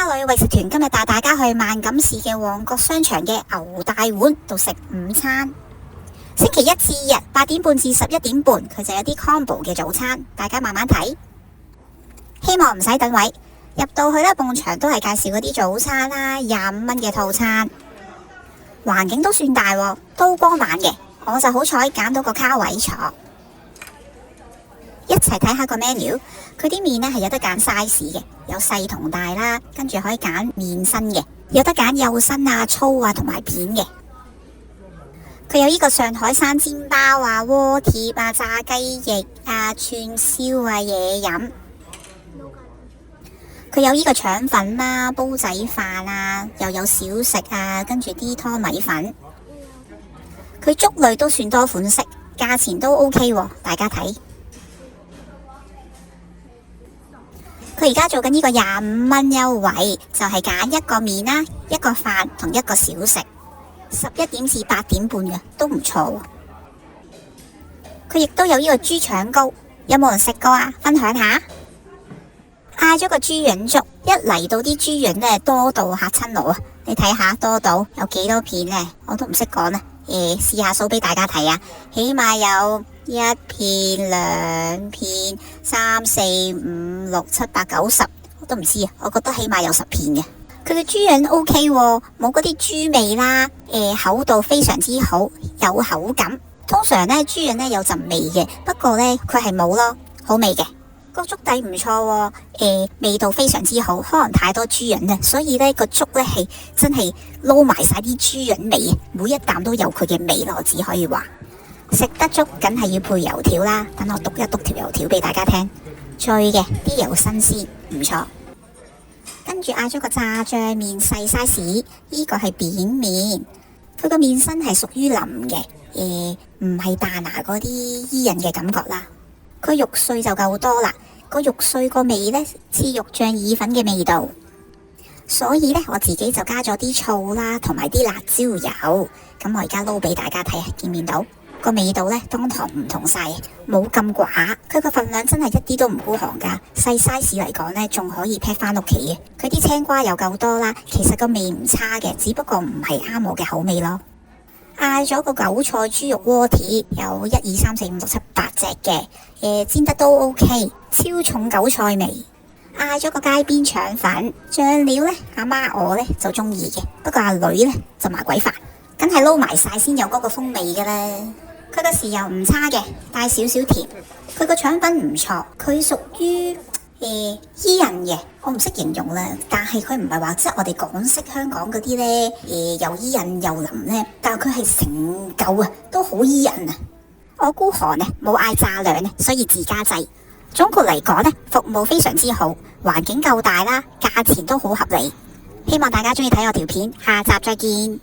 家旅食團今日帶大家去萬錦市嘅旺角商場嘅牛大碗度食午餐。星期一至日8點半至11點半，佢就有啲 combo 嘅早餐，大家慢慢睇。希望唔使等位，入到去咧，埲牆都係介紹嗰啲早餐啦，25蚊嘅套餐。環境都算大，都光猛嘅，我就好彩揀到個卡位坐。一齊睇下個 menu， 佢啲麵呢係有得揀 size 嘅，有細同大啦，跟住可以揀麵身嘅，有得揀幼身啊、粗啊同埋片嘅。佢有呢個上海生煎包啊、鍋貼啊、炸雞翼啊、串燒啊、嘢飲。佢有呢個腸粉啦、煲仔飯啊，又有小食啊，跟住啲湯米粉。佢粥類都算多款式，價錢都 OK 喎，大家睇。佢而家做緊呢個25蚊優惠，就係揀一個麵啦、一個飯同一個小食，11點至8點半嘅，都唔錯喎。佢亦都有呢個豬腸糕，有冇人食過啊？分享下。嗌咗個豬潤粥，一嚟到啲豬潤呢，多到嚇親我啊！你睇下多到有幾多片呢？我都唔識講啊。試下數俾大家睇啊，起碼有1片、2片、3、4、5、6、7、8、9、10，我都唔知啊。我覺得起碼有10片嘅。佢嘅豬潤 OK 喎，冇嗰啲豬味啦，厚度非常之好，有口感。通常呢，豬潤呢有陣味嘅，不過呢，佢係冇咯，好味嘅。個粥底唔錯喎，味道非常之好，可能太多豬潤啦，所以呢個粥呢係真係撈埋晒啲豬潤味，每一啖都有佢嘅味咯，我只可以話食得粥梗係要配油條啦。等我篤一篤條油條俾大家聽，脆嘅，啲油新鮮，唔錯。跟住嗌咗個炸醬麵細 size， 呢個係扁麵，佢個麵身係屬於腍嘅，唔係大拿嗰啲伊人嘅感覺啦。佢肉碎就夠多啦，個肉碎個味呢似肉醬意粉嘅味道，所以呢，我自己就加咗啲醋啦，同埋啲辣椒油。咁我而家撈俾大家睇啊，見唔見到個味道呢？當堂唔同晒，冇咁寡。佢個份量真係一啲都唔孤寒噶，細 size 嚟講呢，仲可以劈翻屋企嘅。佢啲青瓜又夠多啦，其實個味唔差嘅，只不過唔係啱我嘅口味咯。嗌咗個韭菜豬肉鍋貼，有1、2、3、4、5、6、7、8隻嘅，煎得都 OK， 超重韭菜味。嗌咗個街邊腸粉，醬料呢，阿媽我呢就中意嘅，不過阿女呢就麻鬼煩，梗係撈埋晒先有嗰個風味嘅啦。佢個豉油唔差嘅，帶少少甜。佢個腸粉唔錯，佢屬於伊人嘅，我唔識形容啦，但係佢唔係話即係我哋港式香港嗰啲呢，又伊人又腍呢，但係佢係成嚿啊，都好伊人啊。我孤寒呢，冇嗌炸兩呢，所以自家製。總括嚟講呢，服務非常之好，環境夠大啦，價錢都好合理。希望大家中意睇我條片，下集再見。